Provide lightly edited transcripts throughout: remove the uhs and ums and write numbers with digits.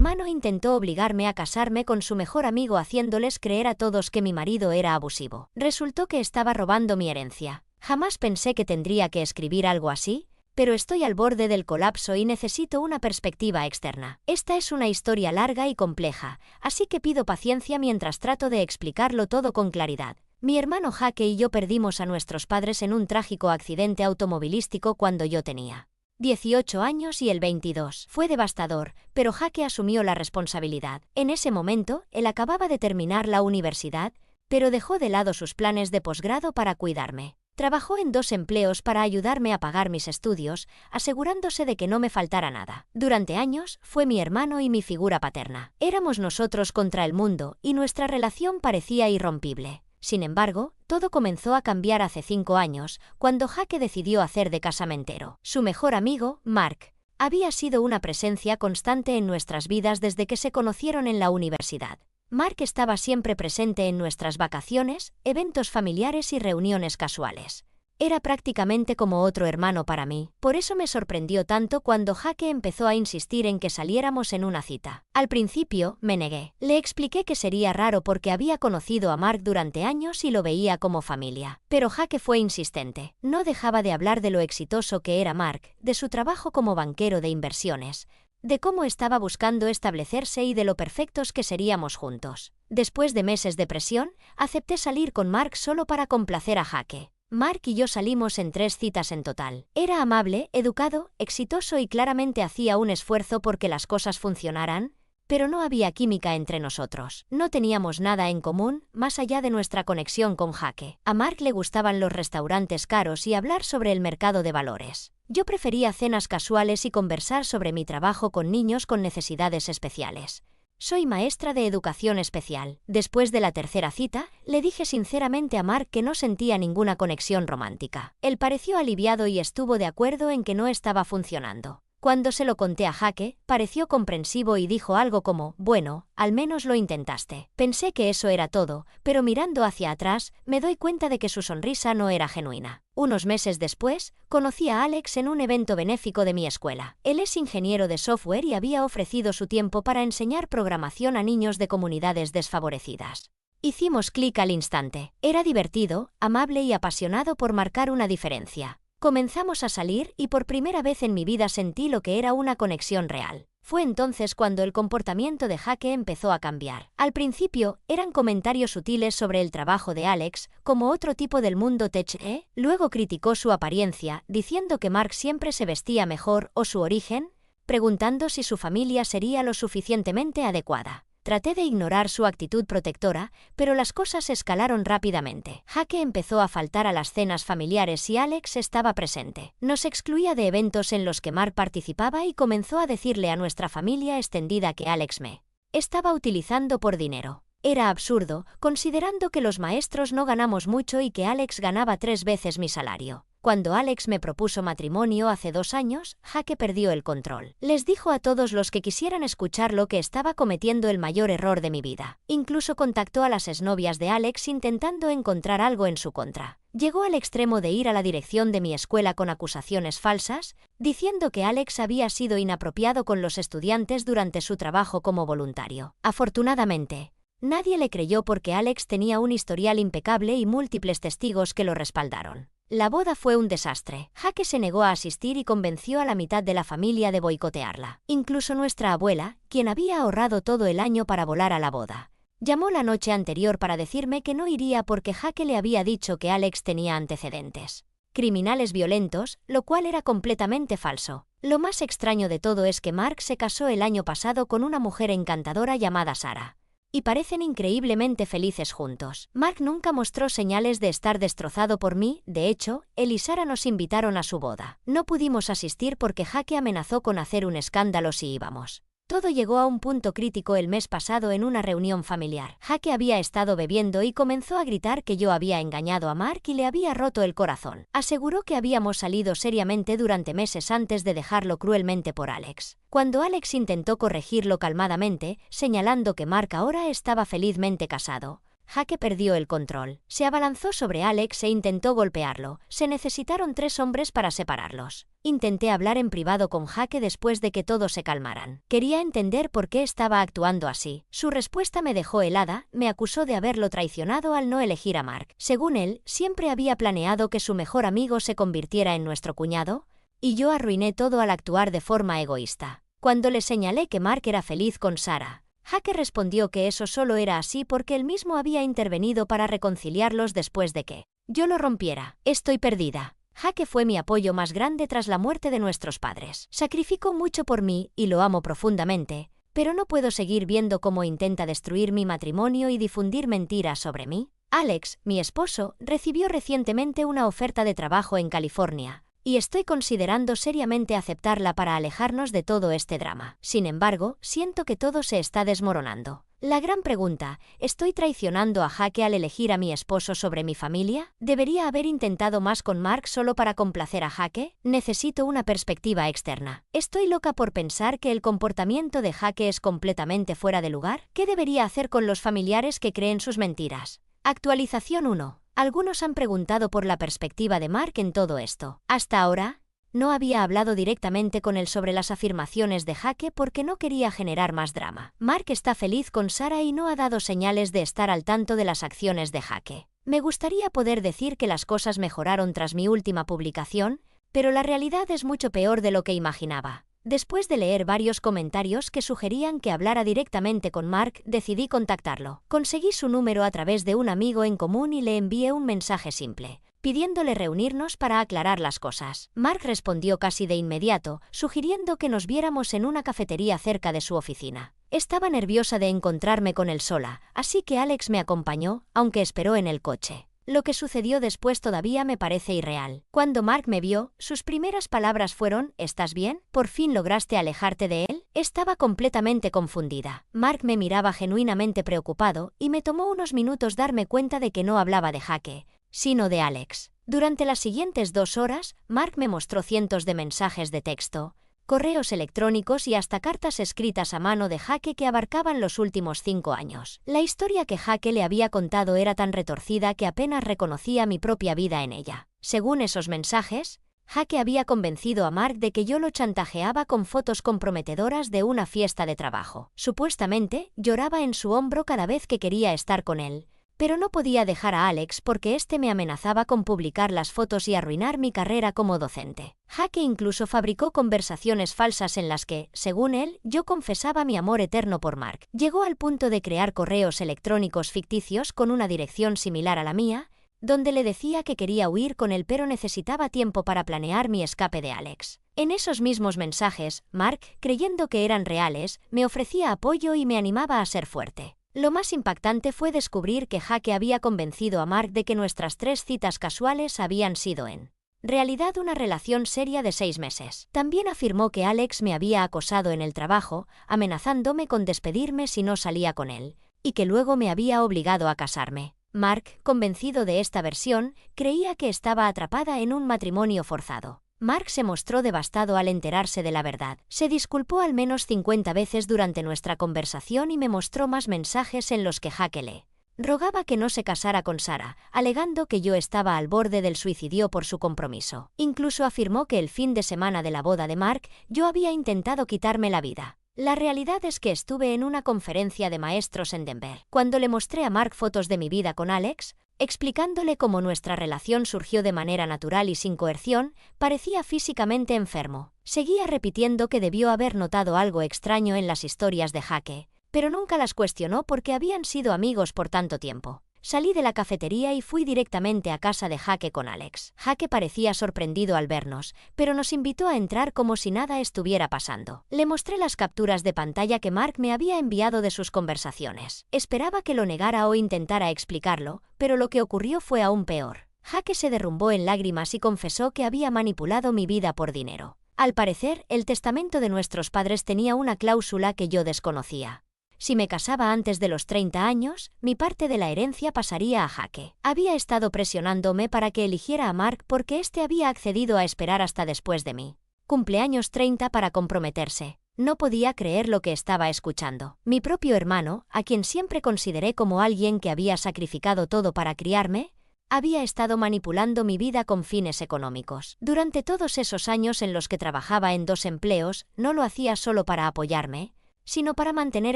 hermano intentó obligarme a casarme con su mejor amigo haciéndoles creer a todos que mi marido era abusivo. Resultó que estaba robando mi herencia. Jamás pensé que tendría que escribir algo así, pero estoy al borde del colapso y necesito una perspectiva externa. Esta es una historia larga y compleja, así que pido paciencia mientras trato de explicarlo todo con claridad. Mi hermano Jake y yo perdimos a nuestros padres en un trágico accidente automovilístico cuando yo tenía 18 años y él 22. Fue devastador, pero Jake asumió la responsabilidad. En ese momento, él acababa de terminar la universidad, pero dejó de lado sus planes de posgrado para cuidarme. Trabajó en 2 empleos para ayudarme a pagar mis estudios, asegurándose de que no me faltara nada. Durante años, fue mi hermano y mi figura paterna. Éramos nosotros contra el mundo, y nuestra relación parecía irrompible. Sin embargo, todo comenzó a cambiar hace 5 años, cuando Jake decidió hacer de casamentero. Su mejor amigo, Mark, había sido una presencia constante en nuestras vidas desde que se conocieron en la universidad. Mark estaba siempre presente en nuestras vacaciones, eventos familiares y reuniones casuales. Era prácticamente como otro hermano para mí, por eso me sorprendió tanto cuando Jake empezó a insistir en que saliéramos en una cita. Al principio, me negué. Le expliqué que sería raro porque había conocido a Mark durante años y lo veía como familia. Pero Jake fue insistente. No dejaba de hablar de lo exitoso que era Mark, de su trabajo como banquero de inversiones, de cómo estaba buscando establecerse y de lo perfectos que seríamos juntos. Después de meses de presión, acepté salir con Mark solo para complacer a Jake. Mark y yo salimos en 3 citas en total. Era amable, educado, exitoso y claramente hacía un esfuerzo porque las cosas funcionaran, pero no había química entre nosotros. No teníamos nada en común, más allá de nuestra conexión con Jake. A Mark le gustaban los restaurantes caros y hablar sobre el mercado de valores. Yo prefería cenas casuales y conversar sobre mi trabajo con niños con necesidades especiales. Soy maestra de educación especial. Después de la 3ª cita, le dije sinceramente a Mark que no sentía ninguna conexión romántica. Él pareció aliviado y estuvo de acuerdo en que no estaba funcionando. Cuando se lo conté a Jake, pareció comprensivo y dijo algo como, bueno, al menos lo intentaste. Pensé que eso era todo, pero mirando hacia atrás, me doy cuenta de que su sonrisa no era genuina. Unos meses después, conocí a Alex en un evento benéfico de mi escuela. Él es ingeniero de software y había ofrecido su tiempo para enseñar programación a niños de comunidades desfavorecidas. Hicimos clic al instante. Era divertido, amable y apasionado por marcar una diferencia. Comenzamos a salir y por primera vez en mi vida sentí lo que era una conexión real. Fue entonces cuando el comportamiento de Jake empezó a cambiar. Al principio, eran comentarios sutiles sobre el trabajo de Alex, como otro tipo del mundo tech. Luego criticó su apariencia, diciendo que Mark siempre se vestía mejor o su origen, preguntando si su familia sería lo suficientemente adecuada. Traté de ignorar su actitud protectora, pero las cosas escalaron rápidamente. Jake empezó a faltar a las cenas familiares y Alex estaba presente. Nos excluía de eventos en los que Mark participaba y comenzó a decirle a nuestra familia extendida que Alex me estaba utilizando por dinero. Era absurdo, considerando que los maestros no ganamos mucho y que Alex ganaba 3 veces mi salario. Cuando Alex me propuso matrimonio hace 2 años, Jake perdió el control. Les dijo a todos los que quisieran escucharlo que estaba cometiendo el mayor error de mi vida. Incluso contactó a las exnovias de Alex intentando encontrar algo en su contra. Llegó al extremo de ir a la dirección de mi escuela con acusaciones falsas, diciendo que Alex había sido inapropiado con los estudiantes durante su trabajo como voluntario. Afortunadamente, nadie le creyó porque Alex tenía un historial impecable y múltiples testigos que lo respaldaron. La boda fue un desastre. Jake se negó a asistir y convenció a la mitad de la familia de boicotearla. Incluso nuestra abuela, quien había ahorrado todo el año para volar a la boda, llamó la noche anterior para decirme que no iría porque Jake le había dicho que Alex tenía antecedentes criminales violentos, lo cual era completamente falso. Lo más extraño de todo es que Mark se casó el año pasado con una mujer encantadora llamada Sara. Y parecen increíblemente felices juntos. Mark nunca mostró señales de estar destrozado por mí, de hecho, él y Sara nos invitaron a su boda. No pudimos asistir porque Jake amenazó con hacer un escándalo si íbamos. Todo llegó a un punto crítico el mes pasado en una reunión familiar. Jake había estado bebiendo y comenzó a gritar que yo había engañado a Mark y le había roto el corazón. Aseguró que habíamos salido seriamente durante meses antes de dejarlo cruelmente por Alex. Cuando Alex intentó corregirlo calmadamente, señalando que Mark ahora estaba felizmente casado, Jake perdió el control. Se abalanzó sobre Alex e intentó golpearlo. Se necesitaron 3 hombres para separarlos. Intenté hablar en privado con Jake después de que todos se calmaran. Quería entender por qué estaba actuando así. Su respuesta me dejó helada, me acusó de haberlo traicionado al no elegir a Mark. Según él, siempre había planeado que su mejor amigo se convirtiera en nuestro cuñado, y yo arruiné todo al actuar de forma egoísta. Cuando le señalé que Mark era feliz con Sarah, Jake respondió que eso solo era así porque él mismo había intervenido para reconciliarlos después de que yo lo rompiera. Estoy perdida. Jake fue mi apoyo más grande tras la muerte de nuestros padres. Sacrificó mucho por mí y lo amo profundamente, pero no puedo seguir viendo cómo intenta destruir mi matrimonio y difundir mentiras sobre mí. Alex, mi esposo, recibió recientemente una oferta de trabajo en California, y estoy considerando seriamente aceptarla para alejarnos de todo este drama. Sin embargo, siento que todo se está desmoronando. La gran pregunta, ¿estoy traicionando a Jake al elegir a mi esposo sobre mi familia? ¿Debería haber intentado más con Mark solo para complacer a Jake? Necesito una perspectiva externa. ¿Estoy loca por pensar que el comportamiento de Jake es completamente fuera de lugar? ¿Qué debería hacer con los familiares que creen sus mentiras? Actualización 1. Algunos han preguntado por la perspectiva de Mark en todo esto. Hasta ahora, no había hablado directamente con él sobre las afirmaciones de Jake porque no quería generar más drama. Mark está feliz con Sarah y no ha dado señales de estar al tanto de las acciones de Jake. Me gustaría poder decir que las cosas mejoraron tras mi última publicación, pero la realidad es mucho peor de lo que imaginaba. Después de leer varios comentarios que sugerían que hablara directamente con Mark, decidí contactarlo. Conseguí su número a través de un amigo en común y le envié un mensaje simple, pidiéndole reunirnos para aclarar las cosas. Mark respondió casi de inmediato, sugiriendo que nos viéramos en una cafetería cerca de su oficina. Estaba nerviosa de encontrarme con él sola, así que Alex me acompañó, aunque esperó en el coche. Lo que sucedió después todavía me parece irreal. Cuando Mark me vio, sus primeras palabras fueron: ¿estás bien? ¿Por fin lograste alejarte de él? Estaba completamente confundida. Mark me miraba genuinamente preocupado, y me tomó unos minutos darme cuenta de que no hablaba de Jake, sino de Alex. Durante las siguientes 2 horas, Mark me mostró cientos de mensajes de texto, correos electrónicos y hasta cartas escritas a mano de Jake que abarcaban los últimos 5 años. La historia que Jake le había contado era tan retorcida que apenas reconocía mi propia vida en ella. Según esos mensajes, Jake había convencido a Mark de que yo lo chantajeaba con fotos comprometedoras de una fiesta de trabajo. Supuestamente, lloraba en su hombro cada vez que quería estar con él, pero no podía dejar a Alex porque éste me amenazaba con publicar las fotos y arruinar mi carrera como docente. Jake incluso fabricó conversaciones falsas en las que, según él, yo confesaba mi amor eterno por Mark. Llegó al punto de crear correos electrónicos ficticios con una dirección similar a la mía, donde le decía que quería huir con él pero necesitaba tiempo para planear mi escape de Alex. En esos mismos mensajes, Mark, creyendo que eran reales, me ofrecía apoyo y me animaba a ser fuerte. Lo más impactante fue descubrir que Jake había convencido a Mark de que nuestras 3 citas casuales habían sido en realidad una relación seria de 6 meses. También afirmó que Alex me había acosado en el trabajo, amenazándome con despedirme si no salía con él, y que luego me había obligado a casarme. Mark, convencido de esta versión, creía que estaba atrapada en un matrimonio forzado. Mark se mostró devastado al enterarse de la verdad. Se disculpó al menos 50 veces durante nuestra conversación y me mostró más mensajes en los que Jake le rogaba que no se casara con Sarah, alegando que yo estaba al borde del suicidio por su compromiso. Incluso afirmó que el fin de semana de la boda de Mark, yo había intentado quitarme la vida. La realidad es que estuve en una conferencia de maestros en Denver. Cuando le mostré a Mark fotos de mi vida con Alex, explicándole cómo nuestra relación surgió de manera natural y sin coerción, parecía físicamente enfermo. Seguía repitiendo que debió haber notado algo extraño en las historias de Jake, pero nunca las cuestionó porque habían sido amigos por tanto tiempo. Salí de la cafetería y fui directamente a casa de Jake con Alex. Jake parecía sorprendido al vernos, pero nos invitó a entrar como si nada estuviera pasando. Le mostré las capturas de pantalla que Mark me había enviado de sus conversaciones. Esperaba que lo negara o intentara explicarlo, pero lo que ocurrió fue aún peor. Jake se derrumbó en lágrimas y confesó que había manipulado mi vida por dinero. Al parecer, el testamento de nuestros padres tenía una cláusula que yo desconocía. Si me casaba antes de los 30 años, mi parte de la herencia pasaría a Jake. Había estado presionándome para que eligiera a Mark porque éste había accedido a esperar hasta después de mí cumpleaños 30 para comprometerse. No podía creer lo que estaba escuchando. Mi propio hermano, a quien siempre consideré como alguien que había sacrificado todo para criarme, había estado manipulando mi vida con fines económicos. Durante todos esos años en los que trabajaba en 2 empleos, no lo hacía solo para apoyarme, sino para mantener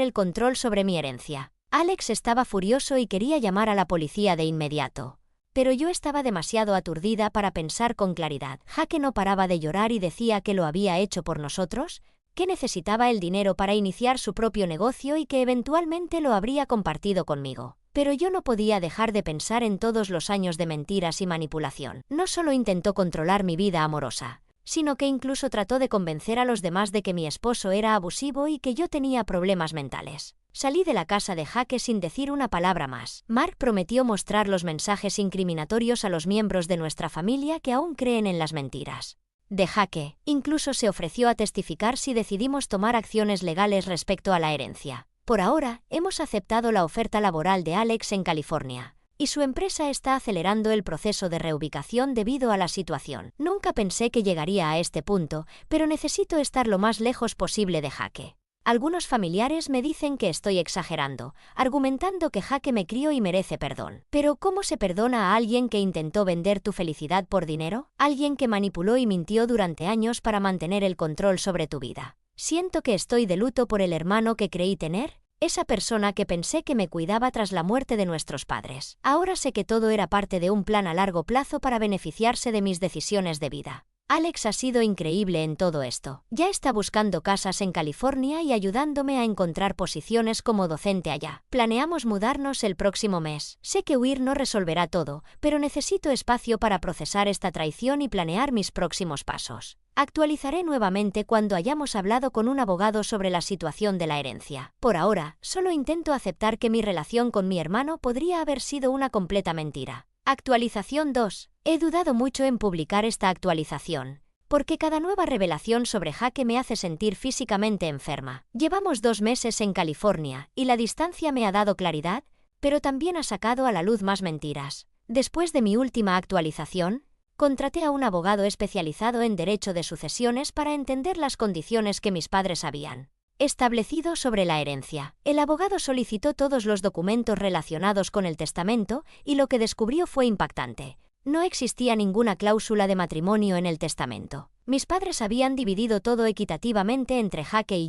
el control sobre mi herencia. Alex estaba furioso y quería llamar a la policía de inmediato. Pero yo estaba demasiado aturdida para pensar con claridad. Jake no paraba de llorar y decía que lo había hecho por nosotros, que necesitaba el dinero para iniciar su propio negocio y que eventualmente lo habría compartido conmigo. Pero yo no podía dejar de pensar en todos los años de mentiras y manipulación. No solo intentó controlar mi vida amorosa, sino que incluso trató de convencer a los demás de que mi esposo era abusivo y que yo tenía problemas mentales. Salí de la casa de Jake sin decir una palabra más. Mark prometió mostrar los mensajes incriminatorios a los miembros de nuestra familia que aún creen en las mentiras de Jake. Incluso se ofreció a testificar si decidimos tomar acciones legales respecto a la herencia. Por ahora, hemos aceptado la oferta laboral de Alex en California, y su empresa está acelerando el proceso de reubicación debido a la situación. Nunca pensé que llegaría a este punto, pero necesito estar lo más lejos posible de Jake. Algunos familiares me dicen que estoy exagerando, argumentando que Jake me crió y merece perdón. Pero ¿cómo se perdona a alguien que intentó vender tu felicidad por dinero? ¿Alguien que manipuló y mintió durante años para mantener el control sobre tu vida? Siento que estoy de luto por el hermano que creí tener, esa persona que pensé que me cuidaba tras la muerte de nuestros padres. Ahora sé que todo era parte de un plan a largo plazo para beneficiarse de mis decisiones de vida. Alex ha sido increíble en todo esto. Ya está buscando casas en California y ayudándome a encontrar posiciones como docente allá. Planeamos mudarnos el próximo mes. Sé que huir no resolverá todo, pero necesito espacio para procesar esta traición y planear mis próximos pasos. Actualizaré nuevamente cuando hayamos hablado con un abogado sobre la situación de la herencia. Por ahora, solo intento aceptar que mi relación con mi hermano podría haber sido una completa mentira. Actualización 2. He dudado mucho en publicar esta actualización, porque cada nueva revelación sobre Jake me hace sentir físicamente enferma. Llevamos 2 meses en California, y la distancia me ha dado claridad, pero también ha sacado a la luz más mentiras. Después de mi última actualización, contraté a un abogado especializado en derecho de sucesiones para entender las condiciones que mis padres habían establecido sobre la herencia. El abogado solicitó todos los documentos relacionados con el testamento y lo que descubrió fue impactante. No existía ninguna cláusula de matrimonio en el testamento. Mis padres habían dividido todo equitativamente entre Jake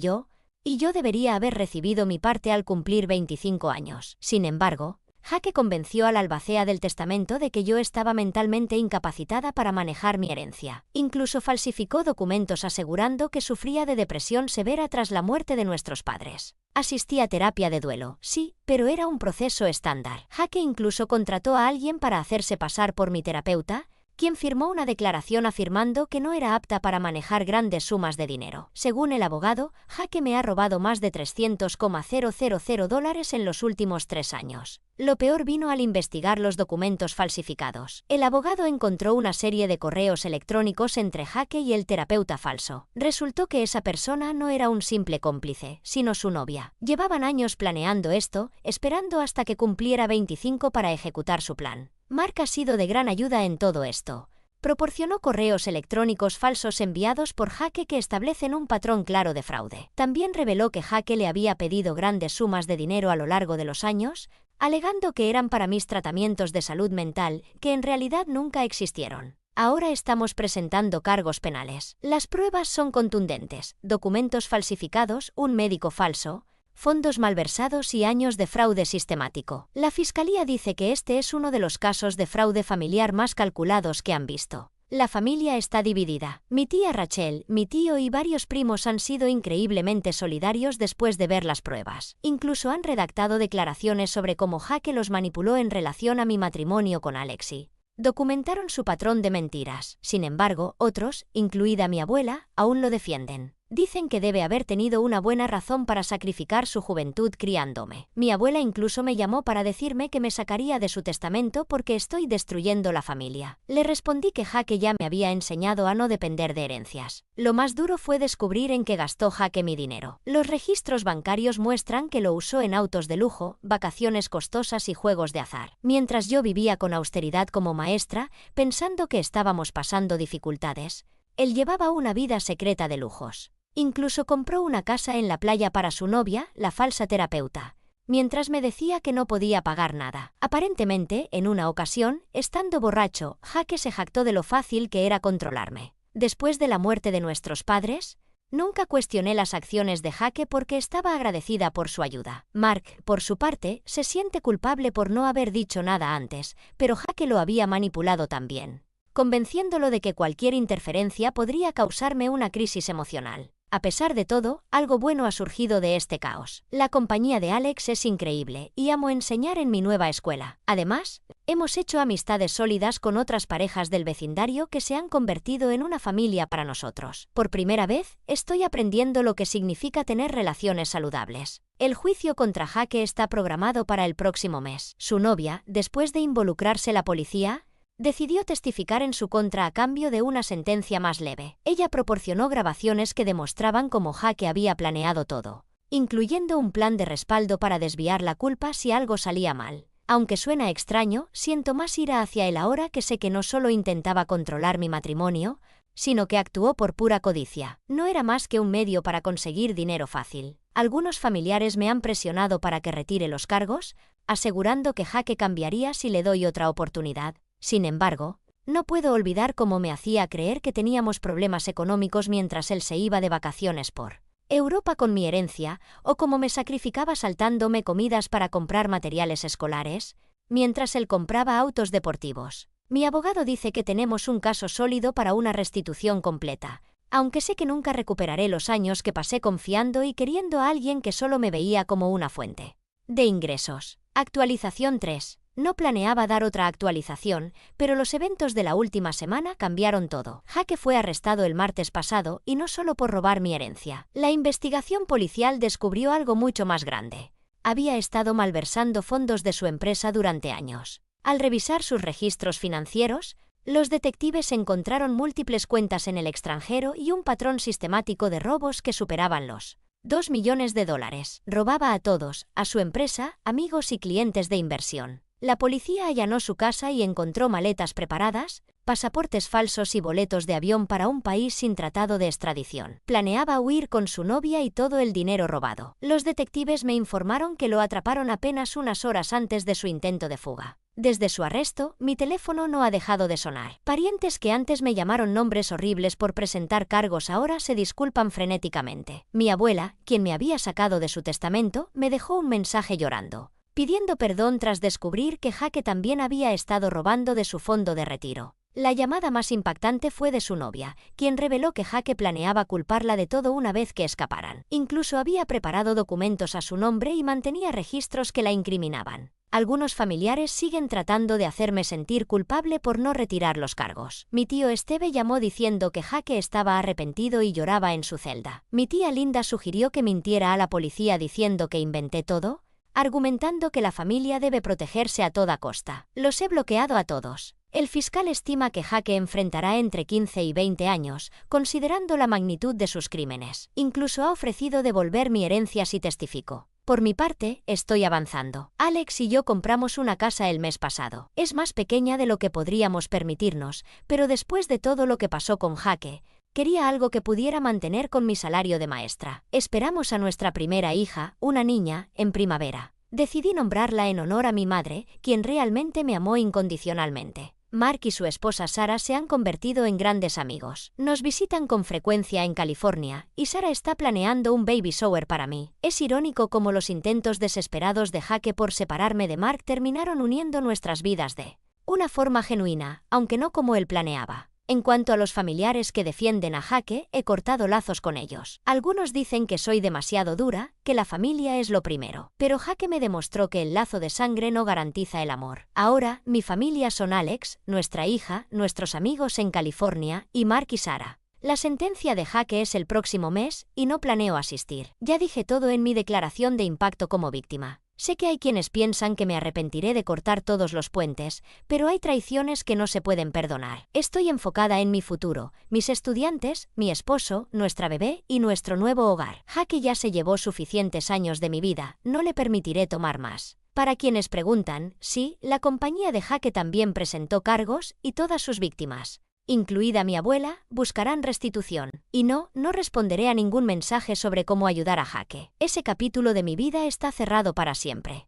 y yo debería haber recibido mi parte al cumplir 25 años. Sin embargo, Jake convenció al albacea del testamento de que yo estaba mentalmente incapacitada para manejar mi herencia. Incluso falsificó documentos asegurando que sufría de depresión severa tras la muerte de nuestros padres. Asistí a terapia de duelo, sí, pero era un proceso estándar. Jake incluso contrató a alguien para hacerse pasar por mi terapeuta, quien firmó una declaración afirmando que no era apta para manejar grandes sumas de dinero. Según el abogado, Jake me ha robado más de $300,000 en los últimos 3 años. Lo peor vino al investigar los documentos falsificados. El abogado encontró una serie de correos electrónicos entre Jake y el terapeuta falso. Resultó que esa persona no era un simple cómplice, sino su novia. Llevaban años planeando esto, esperando hasta que cumpliera 25 para ejecutar su plan. Mark ha sido de gran ayuda en todo esto. Proporcionó correos electrónicos falsos enviados por Jake que establecen un patrón claro de fraude. También reveló que Jake le había pedido grandes sumas de dinero a lo largo de los años, alegando que eran para mis tratamientos de salud mental, que en realidad nunca existieron. Ahora estamos presentando cargos penales. Las pruebas son contundentes: documentos falsificados, un médico falso, fondos malversados y años de fraude sistemático. La Fiscalía dice que este es uno de los casos de fraude familiar más calculados que han visto. La familia está dividida. Mi tía Rachel, mi tío y varios primos han sido increíblemente solidarios después de ver las pruebas. Incluso han redactado declaraciones sobre cómo Jake los manipuló en relación a mi matrimonio con Alexi. Documentaron su patrón de mentiras. Sin embargo, otros, incluida mi abuela, aún lo defienden. Dicen que debe haber tenido una buena razón para sacrificar su juventud criándome. Mi abuela incluso me llamó para decirme que me sacaría de su testamento porque estoy destruyendo la familia. Le respondí que Jake ya me había enseñado a no depender de herencias. Lo más duro fue descubrir en qué gastó Jake mi dinero. Los registros bancarios muestran que lo usó en autos de lujo, vacaciones costosas y juegos de azar. Mientras yo vivía con austeridad como maestra, pensando que estábamos pasando dificultades, él llevaba una vida secreta de lujos. Incluso compró una casa en la playa para su novia, la falsa terapeuta, mientras me decía que no podía pagar nada. Aparentemente, en una ocasión, estando borracho, Jake se jactó de lo fácil que era controlarme. Después de la muerte de nuestros padres, nunca cuestioné las acciones de Jake porque estaba agradecida por su ayuda. Mark, por su parte, se siente culpable por no haber dicho nada antes, pero Jake lo había manipulado también, convenciéndolo de que cualquier interferencia podría causarme una crisis emocional. A pesar de todo, algo bueno ha surgido de este caos. La compañía de Alex es increíble y amo enseñar en mi nueva escuela. Además, hemos hecho amistades sólidas con otras parejas del vecindario que se han convertido en una familia para nosotros. Por primera vez, estoy aprendiendo lo que significa tener relaciones saludables. El juicio contra Jake está programado para el próximo mes. Su novia, después de involucrarse la policía, decidió testificar en su contra a cambio de una sentencia más leve. Ella proporcionó grabaciones que demostraban cómo Jake había planeado todo, incluyendo un plan de respaldo para desviar la culpa si algo salía mal. Aunque suena extraño, siento más ira hacia él ahora que sé que no solo intentaba controlar mi matrimonio, sino que actuó por pura codicia. No era más que un medio para conseguir dinero fácil. Algunos familiares me han presionado para que retire los cargos, asegurando que Jake cambiaría si le doy otra oportunidad. Sin embargo, no puedo olvidar cómo me hacía creer que teníamos problemas económicos mientras él se iba de vacaciones por Europa con mi herencia, o cómo me sacrificaba saltándome comidas para comprar materiales escolares, mientras él compraba autos deportivos. Mi abogado dice que tenemos un caso sólido para una restitución completa, aunque sé que nunca recuperaré los años que pasé confiando y queriendo a alguien que solo me veía como una fuente de ingresos. Actualización 3. No planeaba dar otra actualización, pero los eventos de la última semana cambiaron todo. Jake fue arrestado el martes pasado y no solo por robar mi herencia. La investigación policial descubrió algo mucho más grande. Había estado malversando fondos de su empresa durante años. Al revisar sus registros financieros, los detectives encontraron múltiples cuentas en el extranjero y un patrón sistemático de robos que superaban los $2 millones. Robaba a todos, a su empresa, amigos y clientes de inversión. La policía allanó su casa y encontró maletas preparadas, pasaportes falsos y boletos de avión para un país sin tratado de extradición. Planeaba huir con su novia y todo el dinero robado. Los detectives me informaron que lo atraparon apenas unas horas antes de su intento de fuga. Desde su arresto, mi teléfono no ha dejado de sonar. Parientes que antes me llamaron nombres horribles por presentar cargos ahora se disculpan frenéticamente. Mi abuela, quien me había sacado de su testamento, me dejó un mensaje llorando, pidiendo perdón tras descubrir que Jake también había estado robando de su fondo de retiro. La llamada más impactante fue de su novia, quien reveló que Jake planeaba culparla de todo una vez que escaparan. Incluso había preparado documentos a su nombre y mantenía registros que la incriminaban. Algunos familiares siguen tratando de hacerme sentir culpable por no retirar los cargos. Mi tío Esteve llamó diciendo que Jake estaba arrepentido y lloraba en su celda. Mi tía Linda sugirió que mintiera a la policía diciendo que inventé todo, argumentando que la familia debe protegerse a toda costa. Los he bloqueado a todos. El fiscal estima que Jake enfrentará entre 15 y 20 años, considerando la magnitud de sus crímenes. Incluso ha ofrecido devolver mi herencia si testifico. Por mi parte, estoy avanzando. Alex y yo compramos una casa el mes pasado. Es más pequeña de lo que podríamos permitirnos, pero después de todo lo que pasó con Jake, quería algo que pudiera mantener con mi salario de maestra. Esperamos a nuestra primera hija, una niña, en primavera. Decidí nombrarla en honor a mi madre, quien realmente me amó incondicionalmente. Mark y su esposa Sarah se han convertido en grandes amigos. Nos visitan con frecuencia en California, y Sarah está planeando un baby shower para mí. Es irónico cómo los intentos desesperados de Jake por separarme de Mark terminaron uniendo nuestras vidas de una forma genuina, aunque no como él planeaba. En cuanto a los familiares que defienden a Jake, he cortado lazos con ellos. Algunos dicen que soy demasiado dura, que la familia es lo primero. Pero Jake me demostró que el lazo de sangre no garantiza el amor. Ahora, mi familia son Alex, nuestra hija, nuestros amigos en California, y Mark y Sarah. La sentencia de Jake es el próximo mes, y no planeo asistir. Ya dije todo en mi declaración de impacto como víctima. Sé que hay quienes piensan que me arrepentiré de cortar todos los puentes, pero hay traiciones que no se pueden perdonar. Estoy enfocada en mi futuro, mis estudiantes, mi esposo, nuestra bebé y nuestro nuevo hogar. Jake ya se llevó suficientes años de mi vida, no le permitiré tomar más. Para quienes preguntan, sí, la compañía de Jake también presentó cargos y todas sus víctimas, incluida mi abuela, buscarán restitución. Y no responderé a ningún mensaje sobre cómo ayudar a Jake. Ese capítulo de mi vida está cerrado para siempre.